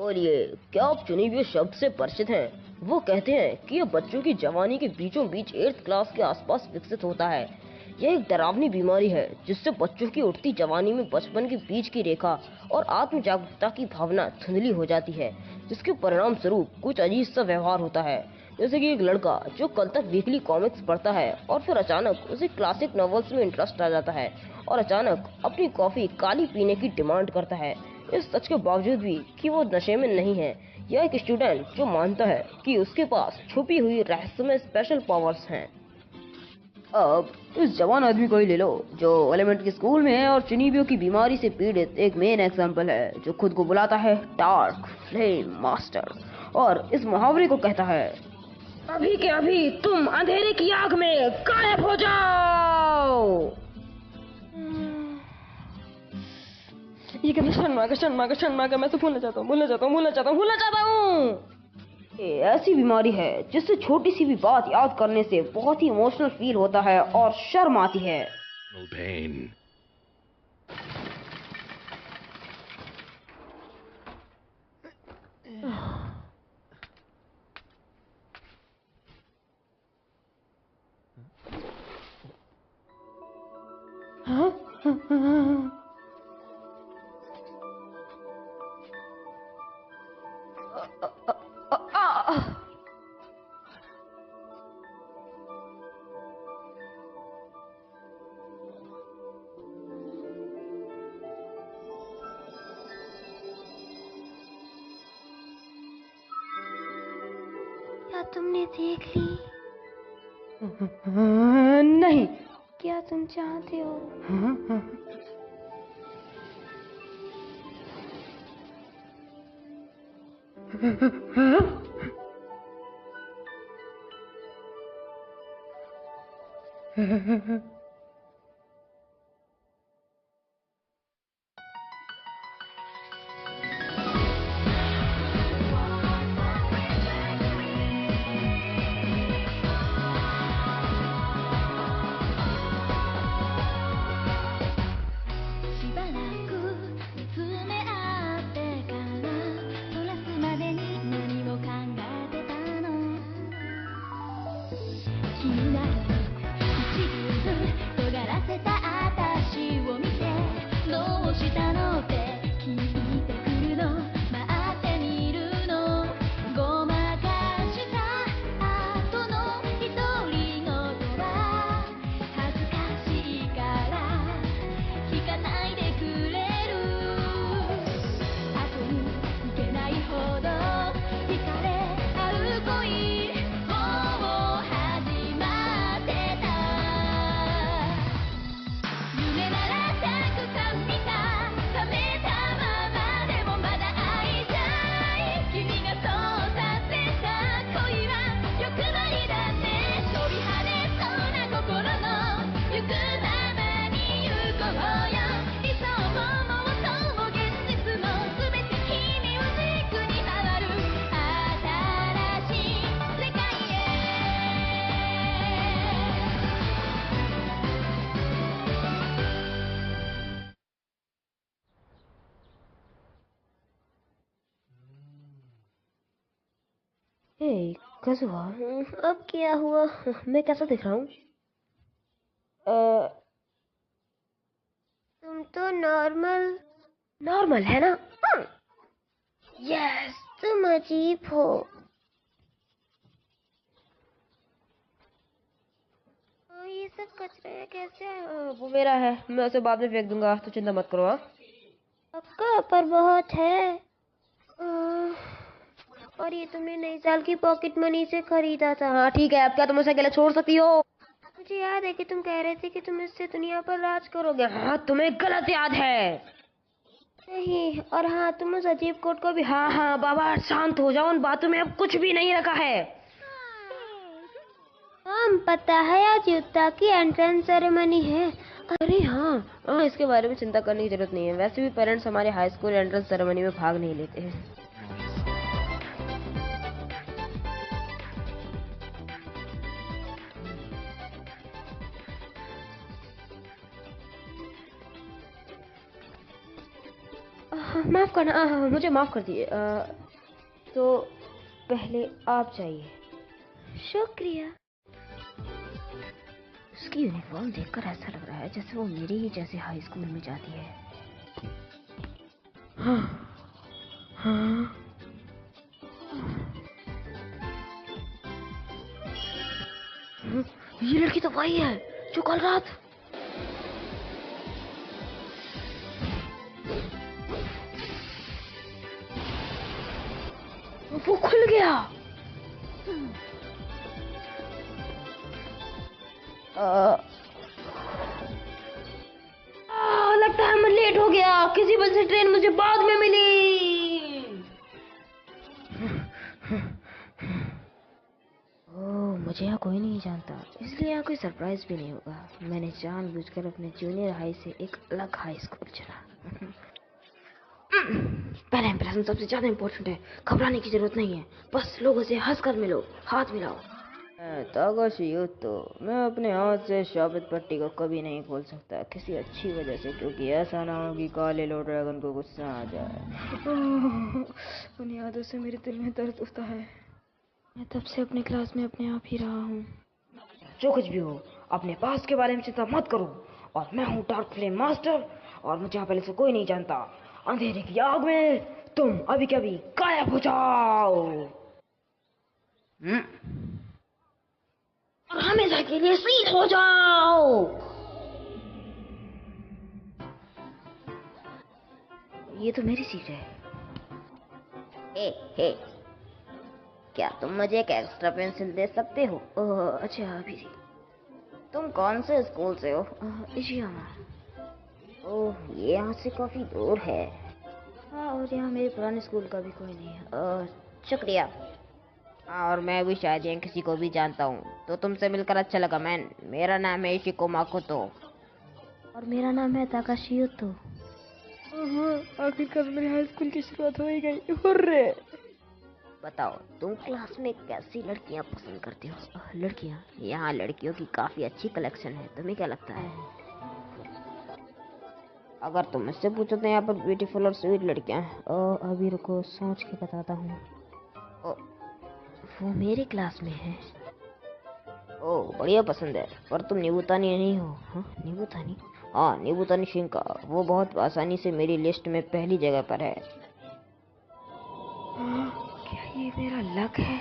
और ये क्या आप चुनी हुए शब्द से परिचित हैं? वो कहते हैं कि यह बच्चों की जवानी के बीचों बीच 8th क्लास के आसपास विकसित होता है। यह एक डरावनी बीमारी है जिससे बच्चों की उठती जवानी में बचपन के बीच की रेखा और आत्म जागरूकता की भावना धुंधली हो जाती है, जिसके परिणाम स्वरूप कुछ अजीब सा व्यवहार होता है। जैसे कि एक लड़का जो कल तक वीकली कॉमिक्स पढ़ता है और फिर अचानक उसे क्लासिक नॉवेल्स में इंटरेस्ट आ जाता है और अचानक अपनी कॉफी काली पीने की डिमांड करता है, इस सच के बावजूद भी कि वो नशे में नहीं है। यह एक स्टूडेंट जो मानता है कि उसके पास छुपी हुई रहस्यमय स्पेशल पावर्स हैं। अब इस जवान आदमी को ही ले लो जो एलिमेंट्री स्कूल में है और चिनीबियों की बीमारी से पीड़ित एक मेन एग्जाम्पल है, जो खुद को बुलाता है डार्क फ्लेम मास्टर और इस मुहावरे को कहता है, अभी के अभी तुम अंधेरे की आग में गायब हो जाओ। ये कहना क्षण मैं तो भूलना चाहता हूँ। ये ऐसी बीमारी है जिससे छोटी सी भी बात याद करने से बहुत ही इमोशनल फील होता है और शर्म आती है। Pain. क्या तुमने देख ली? नहीं। क्या तुम चाहते हो? कसूआ, अब क्या हुआ? मैं कैसा दिख रहा हूँ? तुम तो नॉर्मल है ना? यस, तुम अजीब हो। ये सब कचरा कैसे? वो मेरा है, मैं उसे बाद में फेंक दूंगा, तो चिंता मत करो। पक्का? पर बहुत है। और ये तुमने नई साल की पॉकेट मनी से खरीदा था। हाँ ठीक है, अब क्या तुम उसे अकेले छोड़ सकती हो? मुझे याद है कि तुम कह रहे थे कि तुम इससे दुनिया पर राज करोगे। हाँ, तुम्हें गलत याद है। नहीं, और हाँ, तुम उस अजीब कोट को भी। हाँ बाबा, शांत हो जाओ, उन बातों में अब कुछ भी नहीं रखा है। पता है आज युद्धा की एंट्रेंस सेरेमनी है। अरे हाँ, इसके बारे में चिंता करने की जरूरत नहीं है। वैसे भी पेरेंट्स हमारे हाई स्कूल एंट्रेंस सेरेमनी में भाग नहीं लेते हैं। माफ करना, मुझे माफ कर दिए। तो पहले आप जाइए। शुक्रिया। उसकी यूनिफॉर्म देखकर ऐसा लग रहा है जैसे वो मेरी ही जैसे हाई स्कूल में जाती है। हाँ, हाँ। ये लड़की तो वही है जो कल रात। वो खुल गया। लगता है मैं लेट हो गया। किसी वजह से ट्रेन मुझे बाद में मिली। ओह, मुझे यहाँ कोई नहीं जानता, इसलिए यहाँ कोई सरप्राइज भी नहीं होगा। मैंने जानबूझकर अपने जूनियर हाई से एक अलग हाई स्कूल चुना। पहला इंप्रेशन सबसे ज्यादा इम्पोर्टेंट है। घबराने की जरूरत नहीं है, बस लोगों से हंसकर मिलो, हाथ मिलाओ। तो मैं अपने हाथ से शाबित पट्टी को कभी नहीं खोल सकता, किसी अच्छी वजह से, क्योंकि ऐसा ना हो कि काले लो ड्रैगन को गुस्सा आ जाए। उन यादों से मेरे दिल में दर्द होता है। मैं तब से अपनी क्लास में अपने आप ही रहा हूँ। जो कुछ भी हो, अपने पास के बारे में चिंता मत करो। और मैं हूँ डार्क फ्लेम मास्टर, और मुझे यहाँ पहले से कोई नहीं जानता। अंधेरे की आग में तुम अभी कभी गायब हो जाओ और हमेशा के लिए सील हो जाओ। ये तो मेरी सीट है। हे, क्या तुम मुझे एक एक्स्ट्रा पेंसिल दे सकते हो? अच्छा, अभी तुम कौन से स्कूल से हो? इशियामा। ओह, ये यहाँ से काफी दूर है। हाँ, और यहाँ मेरे पुराने स्कूल का भी कोई नहीं है। शुक्रिया। और मैं भी शायद यहाँ किसी को भी जानता हूँ, तो तुमसे मिलकर अच्छा लगा मैन। मेरा नाम है इशिको माकोतो। और मेरा नाम है ताकाशी युतो। आखिरकार मेरी हाई स्कूल की शुरुआत हो ही गई। हुर्रे! बताओ, तुम क्लास में कैसी लड़कियाँ पसंद करती हो? लड़कियाँ? यहाँ लड़कियों की काफी अच्छी कलेक्शन है, तुम्हें क्या लगता है? अगर तुम मुझसे पूछो तो यहाँ पर ब्यूटीफुल और स्वीट लड़कियाँ हैं। अभी रुको, सोच के बताता हूँ। वो मेरी क्लास में है। ओह, बढ़िया पसंद है। पर तुम निबुतानी नहीं हो? हाँ, निबुतानी? हाँ, निबुतानी शिंका। वो बहुत आसानी से मेरी लिस्ट में पहली जगह पर है। क्या ये मेरा लक है?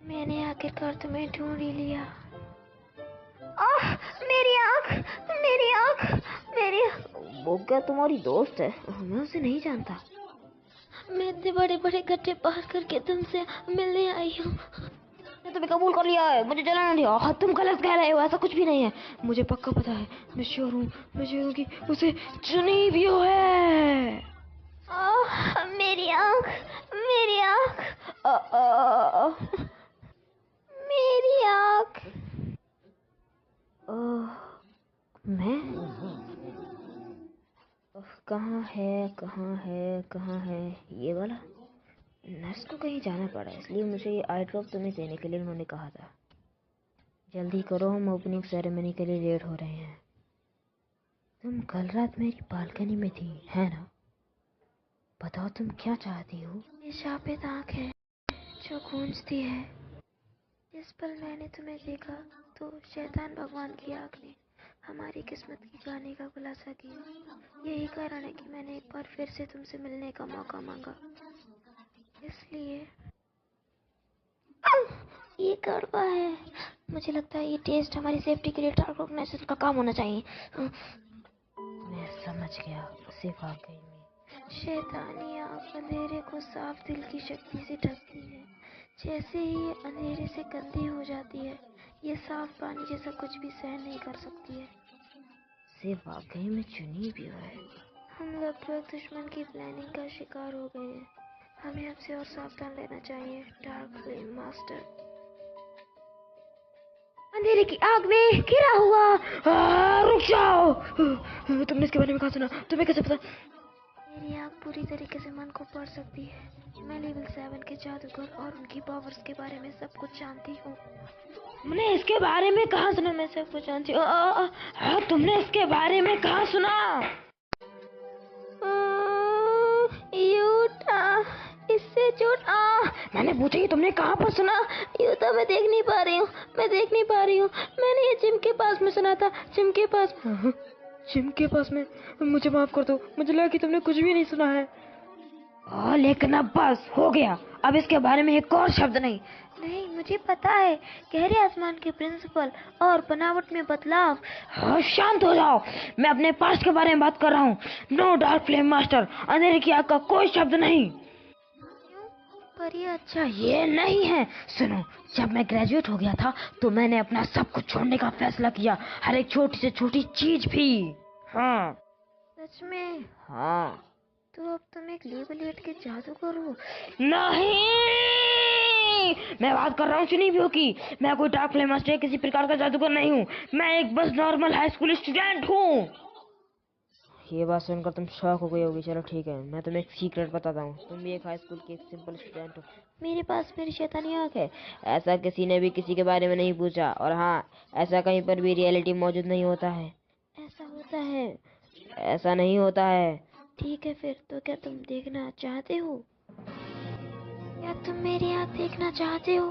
मैंने आखिरकार तुम्हें ढूंढ ही लिया। आह, मेरी आँख, मेरी आँख, मेरी। वो क्या तुम्हारी दोस्त है? मैं उसे नहीं जानता। मैं इतने बड़े बड़े गड्ढे पार करके तुमसे मिलने आई हूँ। मैं तुम्हें कबूल कर लिया है, मुझे जलाना नहीं। तुम गलत कह रहे हो, ऐसा कुछ भी नहीं है। मुझे पक्का पता है, मैं श्योर हूँ कि उसे चुनी भी है। मेरी आँख, मेरी आँख, मेरी आँख। मैं कहाँ है ये वाला? नर्स को कहीं जाना पड़ा, इसलिए मुझे ये आई ड्रॉप तुम्हें देने के लिए उन्होंने कहा था। जल्दी करो, हम ओपनिंग सेरेमनी के लिए लेट हो रहे हैं। तुम कल रात मेरी बालकनी में थी, है ना? बताओ, तुम क्या चाहती हो? ये शापित आँख है जो गूंजती है। जिस पल मैंने तुम्हें देखा तो शैतान भगवान की आँख ने हमारी किस्मत की कहानी का खुलासा किया। यही कारण है कि मैंने एक बार फिर से तुमसे मिलने का मौका मांगा। इसलिए ये कड़वा है। मुझे लगता है ये टेस्ट हमारी सेफ्टी के लिए डार्क ऑर्गेनाइजेशन का काम होना चाहिए। मैं समझ गया, उसे वाकई में शैतानी आँख अंधेरे को साफ दिल की शक्ति से ढकती है। जैसे ही ये अंधेरे से गंदी हो जाती है, ये साफ पानी जैसा कुछ भी सहन नहीं कर सकती है। से वाकई में चुनी भी है। हम लगभग दुश्मन की प्लानिंग का शिकार हो गए हैं। हमें अब से और सावधान रहना चाहिए, डार्क फ्लेम मास्टर। अंधेरे की आग में घिरा हुआ। रुक जाओ। तुमने इसके बारे में कहा सुना? तुम्हें कैसे पता? मेरी आँख पूरी तरीके से मन को पढ़ सकती है। मैं लेवल 7 के जादूगर और उनकी पावर्स के बारे में सब कुछ जानती हूँ। तुमने इसके बारे में कहाँ सुना? मैं सब कुछ जानती हूँ। तुमने इसके बारे में कहाँ सुना? यूटा, इससे चोट मैंने पूछा कि तुमने कहाँ पर सुना? यूटा, मैं देख नहीं पा रही हूँ, मैंने ये जिम के पास में सुना था। जिम के पास में? मुझे माफ कर दो, मुझे लगा कि तुमने कुछ भी नहीं सुना है। लेकिन अब बस हो गया, अब इसके बारे में एक और शब्द नहीं। नहीं, मुझे पता है, गहरे आसमान के प्रिंसिपल और बनावट में बदलाव। शांत हो जाओ, मैं अपने पास्ट के बारे में बात कर रहा हूँ। नो डार्क फ्लेम मास्टर, अंधेरे की आग का कोई शब्द नहीं। पर ये अच्छा ये नहीं है। सुनो, जब मैं ग्रेजुएट हो गया था तो मैंने अपना सब कुछ छोड़ने का फैसला किया, हर एक छोटी से छोटी चीज भी। हाँ। सच में? हाँ। तो अब तुम एक लेवल 8 के जादूगर हो? नहीं, मैं बात कर रहा हूँ चुनिबियों की। मैं कोई डार्क फ्लेम मास्टर किसी प्रकार का जादूगर नहीं हूँ, मैं एक बस नॉर्मल हाई स्कूल स्टूडेंट हूँ। ये बात सुनकर तुम शॉक हो गई होगी। चलो ठीक है, मैं तुम्हें एक सीक्रेट बताता हूँ। तुम भी एक हाई स्कूल की एक सिंपल स्टूडेंट हो। मेरे पास मेरी शैतानी आँख है। ऐसा किसी ने भी किसी के बारे में नहीं पूछा, और हाँ, ऐसा कहीं पर भी रियलिटी मौजूद नहीं होता है। ऐसा होता है? ऐसा नहीं होता है। ठीक है फिर, तो क्या तुम देखना चाहते हो? क्या तुम मेरी आँख देखना चाहते हो?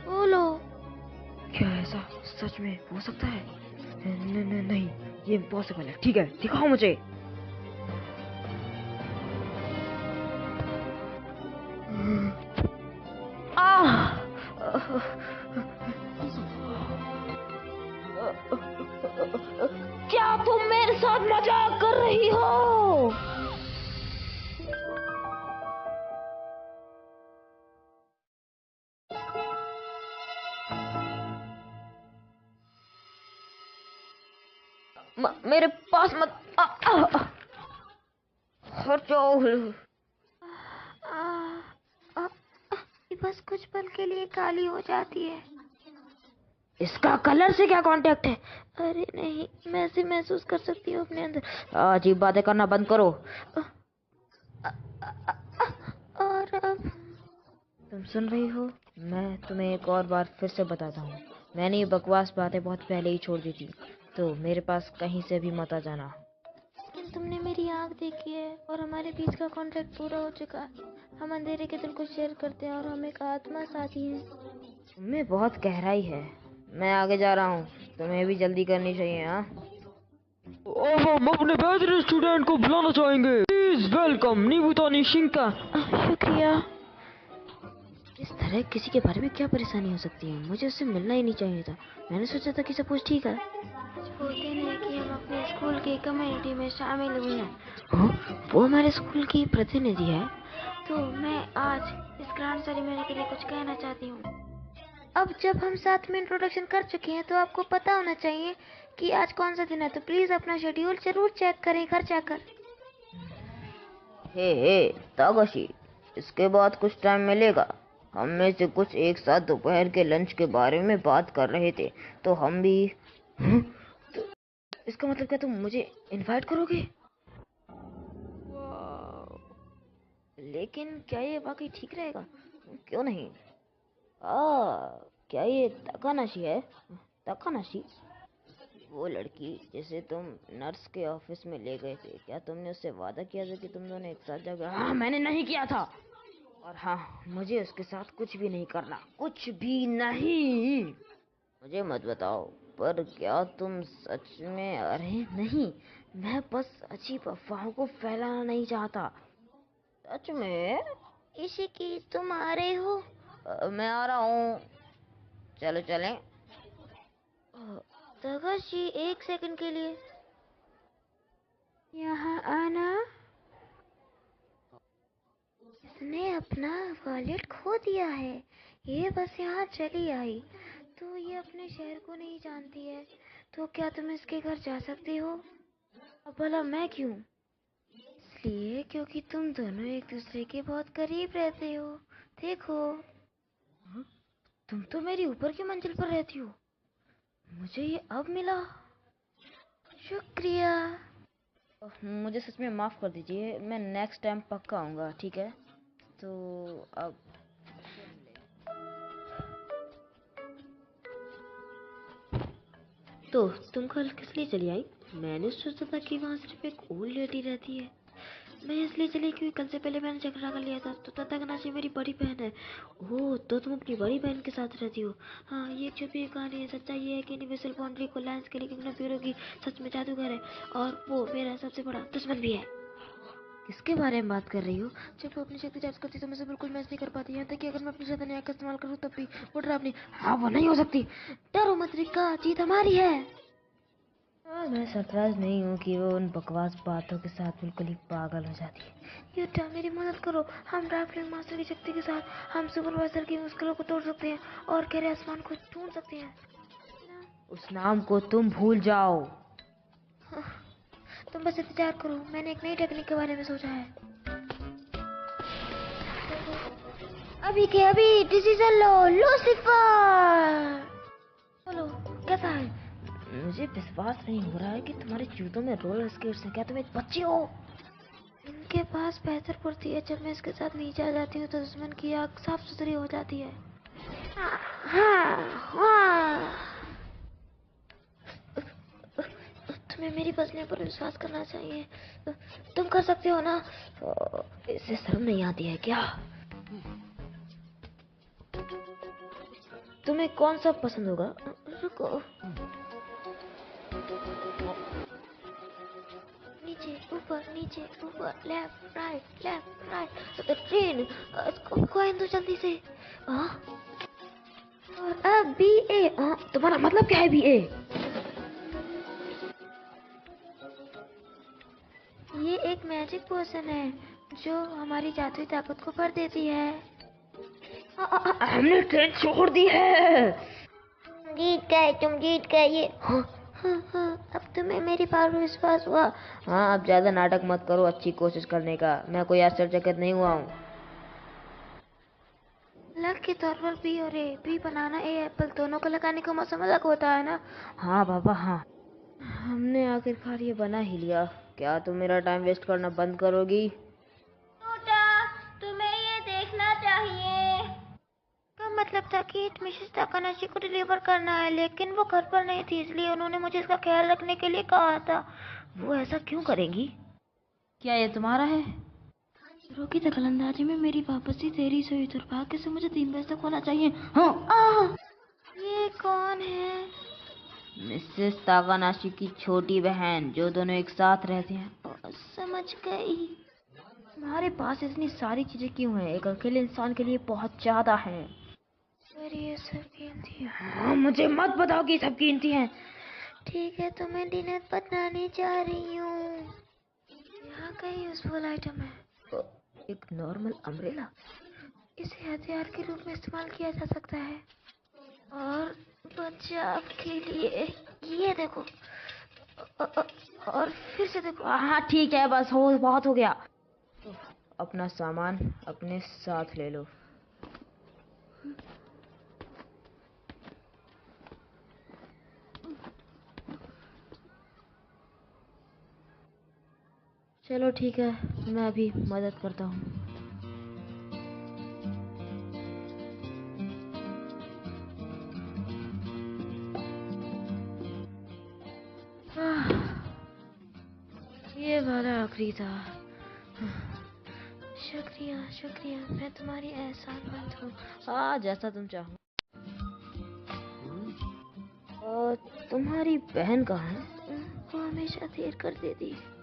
बोलो। क्या ऐसा सच में हो सकता है? नहीं, ये इम्पॉसिबल है। ठीक है, दिखाओ मुझे। आह! क्या तुम मेरे साथ मजाक कर रही हो? मेरे पास मत हट जाओ। ये बस कुछ पल के लिए काली हो जाती है। इसका कलर से क्या कांटेक्ट है? अरे नहीं, मैं ऐसे महसूस कर सकती हूँ अपने अंदर। अजीब बातें करना बंद करो। और अब तुम सुन रही हो? मैं तुम्हें एक और बार फिर से बताता हूँ, मैंने ये बकवास बातें बहुत पहले ही छोड़ दी थी, तो मेरे पास कहीं से भी मत आ जाना। लेकिन तुमने मेरी आँख देखी है और हमारे बीच का कॉन्ट्रैक्ट पूरा हो चुका है। हम अंधेरे के दिल को शेयर करते हैं और हम एक आत्मा साथी हैं। तुम्हें बहुत गहराई है। मैं आगे जा रहा हूँ, तुम्हें भी जल्दी करनी चाहिए। हाँ, अब हम अपने बेहतरीन स्टूडेंट को बुलाना चाहेंगे। Please welcome Nibuta Nishinka. शुक्रिया। इस तरह किसी के बारे में क्या परेशानी हो सकती है? मुझे उससे मिलना ही नहीं चाहिए था। मैंने सोचा था कि सब कुछ ठीक है। वो दिन है कि हम अपने स्कूल की कम्युनिटी में शामिल हुए हैं। वो हमारे स्कूल की प्रतिनिधि है। तो मैं आज इस ग्रांड सेरेमनी के लिए कुछ कहना चाहती हूँ। अब जब हम साथ में इंट्रोडक्शन कर चुके हैं तो आपको पता होना चाहिए कि आज कौन सा दिन है। तो प्लीज अपना शेड्यूल जरूर चेक करें घर जाकर। हे तागाशी, इसके बाद कुछ टाइम मिलेगा? हम में से कुछ एक साथ दोपहर के लंच के बारे में बात कर रहे थे, तो हम भी। तो इसका मतलब क्या तुम मुझे इनवाइट करोगे? वाह, लेकिन क्या ये वाकई ठीक रहेगा? क्यों नहीं? क्या ये तकानाशी है? तकानाशी, वो लड़की जिसे तुम नर्स के ऑफिस में ले गए थे, क्या तुमने उससे वादा किया था कि तुम दोनों एक साथ जाओगे? हाँ, मैंने नहीं किया था। और हाँ, मुझे उसके साथ कुछ भी नहीं करना, कुछ भी नहीं। मुझे मत बताओ, पर क्या तुम सच में? अरे नहीं, मैं बस अजीब अफवाहों को फैलाना नहीं चाहता। सच में? इशिकी, तुम आ रहे हो? मैं आ रहा हूँ, चलो चलें। तकाशी, एक सेकंड के लिए यहाँ आना। इसने अपना वॉलेट खो दिया है। ये बस यहाँ चली आई, तो ये अपने शहर को नहीं जानती है। तो क्या तुम इसके घर जा सकते हो? अब भला मैं क्यों? इसलिए क्योंकि तुम दोनों एक दूसरे के बहुत करीब रहते हो। देखो, तुम तो मेरी ऊपर की मंजिल पर रहती हो, मुझे ये अब मिला। शुक्रिया। मुझे सच में माफ कर दीजिए, मैं नेक्स्ट टाइम पक्का आऊँगा, ठीक है? तो अब तो तुम कल किस लिए चली आई? मैंने सोचा था कि वहाँ सिर्फ एक ओल्ड लेडी रहती है। मैं इसलिए चली क्योंकि कल से पहले मैंने झगड़ा कर लिया था। तो तथागनाशी मेरी बड़ी बहन है। ओह, तो तुम अपनी बड़ी बहन के साथ रहती हो? हाँ, ये छुपी कहानी है। सच्चाई ये है कि यूनिवर्सल बाउंड्री को लायंस के लिए किंगडम ब्यूरो की सच में जादूगर है और वो मेरा सबसे बड़ा दुश्मन भी है। किसके बारे में बात कर रही हो? जब वो अपनी शक्ति चार्ज करती है तो मुझे बिल्कुल मैच नहीं कर पाती। यहाँ तक कि अगर मैं अपनी शैतानी आँख का इस्तेमाल करूँ तब भी वो डरावनी। हाँ, वो नहीं हो सकती। डरो मत रिका, जीत हमारी है। मैं सरप्राइज नहीं हूँ कि वो उन बकवास बातों के साथ बिल्कुल ही पागल हो जाती है। युद्धा, मेरी मदद करो। हम ड्राइवलिंग मास्टर की शक्ति के साथ हम सुपरवाइजर की मुश्किलों को तोड़ सकते हैं और गहरे आसमान को ढूंढ सकते हैं। उस नाम को तुम भूल जाओ। हाँ, तुम बस इंतजार करो। मैंने एक नई टेक्निक के बारे में सोचा है। अभी के अभी डिसीजन लो, लूसीफर। बोलो, कैसा है? मुझे विश्वास नहीं हो रहा है कि तुम्हारे जूतों में रोलर स्केट्स हैं। क्या तुम एक बच्ची हो? इनके पास बेहतर पड़ती है। जब मैं इसके साथ नीचे आ जाती हूँ तो दुश्मन की आँख साफ सुथरी हो जाती है। तुम्हें मेरी बचने पर विश्वास करना चाहिए। तुम कर सकते हो ना? इसे शर्म नहीं आती है क्या? तुम्हें कौन सा पसंद होगा? रुको, नीचे ऊपर, लेफ्ट राइट। ट्रेन कॉइन दो जल्दी से। और अब BA। तुम्हारा मतलब क्या है BA? ये एक मैजिक पोशन है जो हमारी जादुई ताकत को भर देती है। हमने ट्रेन छोड़ दी है। तुम जीत गए। ये हाँ, अब तुम्हें मेरी पावर पर विश्वास हुआ। हाँ, अब ज्यादा नाटक मत करो अच्छी कोशिश करने का। मैं कोई आश्चर्यचकित नहीं हुआ हूँ। लक के तौर पर B और A, B banana, A Apple, दोनों को लगाने का मौसम अलग होता है ना? हाँ बाबा हाँ, हमने आखिरकार ये बना ही लिया। क्या तुम मेरा टाइम वेस्ट करना बंद करोगी? तुम्हें ये देखना चाहिए। का मतलब था कि मिसेस ताकानाशी को डिलीवर करना है, लेकिन वो घर पर नहीं थी, इसलिए उन्होंने मुझे इसका ख्याल रखने के लिए कहा था। वो ऐसा क्यों करेंगी? क्या ये तुम्हारा है? रोकी दखलंदाजी में मेरी वापसी देरी से हुई। दुर्भाग्य से मुझे 3 बजे तक होना चाहिए। हाँ, ये कौन है? मिसेस ताकानाशी की छोटी बहन, जो दोनों एक साथ रहती हैं। समझ गई। तुम्हारे पास इतनी सारी चीजें क्यों हैं? एक अकेले इंसान के लिए बहुत ज्यादा है। पर ये सब कीमती है। हाँ, मुझे मत बताओ कि सब कीमती हैं। ठीक है, तो मैं डिनर बनाने जा रही हूँ। यहाँ कई यूजफुल आइटम है। एक नॉर्मल अम्ब्रेला। इसे हथियार के रूप में इस्तेमाल किया जा सकता है और बचाव के लिए ये देखो। और फिर से देखो। हाँ ठीक है, बस बहुत हो गया। अपना सामान अपने साथ ले लो। चलो ठीक है, मैं अभी मदद करता हूँ। ये वाला आखिरी था। शुक्रिया, मैं तुम्हारी एहसानमंद हूँ। हाँ, जैसा तुम चाहो। और तुम्हारी बहन कहाँ है? वो हमेशा देर कर देती है।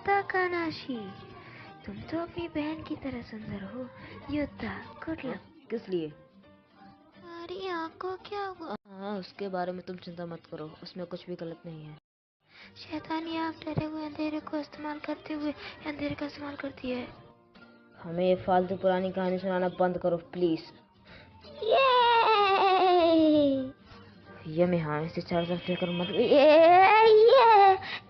ताकानाशी, तुम तो अपनी बहन की तरह सुंदर हो। युद्धा, गुड लक। किस लिए? तुम्हारी आँख को क्या हुआ? हाँ, उसके बारे में तुम चिंता मत करो, उसमें कुछ भी गलत नहीं है। शैतानी आँख डरे हुए अंधेरे को इस्तेमाल करते हुए अंधेरे का इस्तेमाल करती है। हमें ये फालतू पुरानी कहानी सुनाना बंद करो प्लीज। ये मैं हाँ इसे चारों तरफ लेकर मत।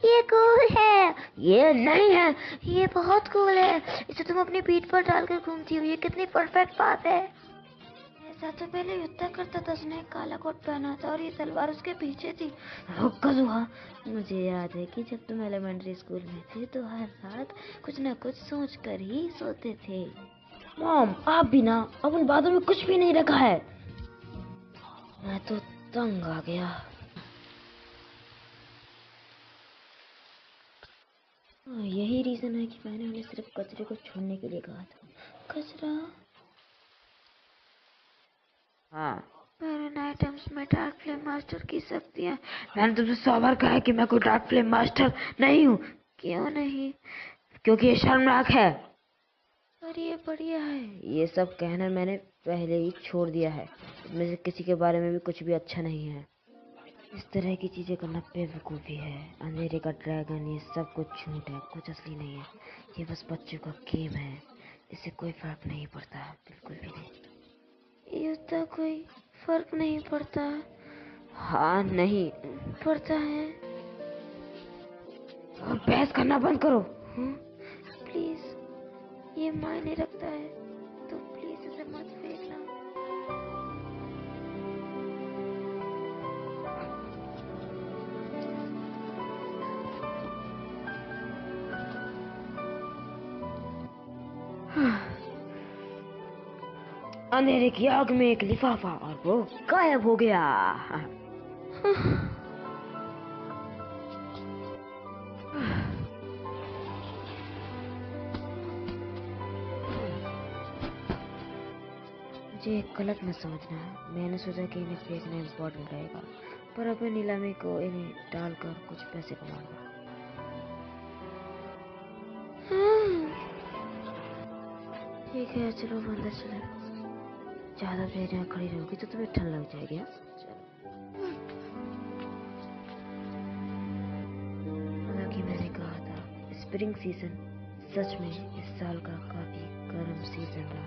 ये कूल है। ये नहीं है। ये बहुत कूल है। इसे तुम अपनी पीठ पर डालकर घूमती हो। ये कितनी परफेक्ट बात है। ऐसा तो पहले युद्ध करता था, उसने एक काला कोट पहना था और ये तलवार उसके पीछे थी। रुक कज़ुहा, मुझे याद है कि जब तुम एलिमेंट्री स्कूल में थे तो हर रात कुछ न कुछ सोच कर ही सोते थे। मॉम, आप भी ना, अब उन बातों में कुछ भी नहीं रखा है। मैं तो तंग आ गया। यही रीजन है कि मैंने उन्हें सिर्फ कचरे को छोड़ने के लिए कहा था। कचरा? हाँ, पैरन आइटम्स में डार्क फ्लेम मास्टर की शक्तियाँ। मैंने तुमसे 100 बार कहा है कि मैं कोई डार्क फ्लेम मास्टर नहीं हूँ। क्यों नहीं? क्योंकि ये शर्मनाक है। पर ये बढ़िया है। ये सब कहना मैंने पहले ही छोड़ दिया है। इसमें से किसी के बारे में भी कुछ भी अच्छा नहीं है। इस तरह की चीजें करना बेवकूफ़ी है। अंधेरे का ड्रैगन, ये सब कुछ झूठ है, कुछ असली नहीं है। ये बस बच्चों का गेम है। इससे कोई फर्क नहीं पड़ता, बिल्कुल भी नहीं। युद्ध कोई फर्क नहीं पड़ता। हाँ, नहीं पड़ता है। अब बहस करना बंद करो। प्लीज, ये मायने रखता है तो प्लीज इसे मत फेंकना। अंधेरे की आग में एक लिफाफा और वो गायब हो गया। मुझे गलत मत समझना। मैंने सोचा कि इन्हें फेंकना इम्पोर्टेंट रहेगा, पर अब मैं नीलामी को इन्हें डालकर कुछ पैसे कमाऊंगा। ठीक है, चलो अब अंदर चले। ज्यादा देर यहाँ खड़ी रहोगी तो तुम्हें ठंड लग जाएगी। हाँ? चलो। हालांकि मैंने कहा था, स्प्रिंग सीजन सच में इस साल का काफी गर्म सीजन रहा।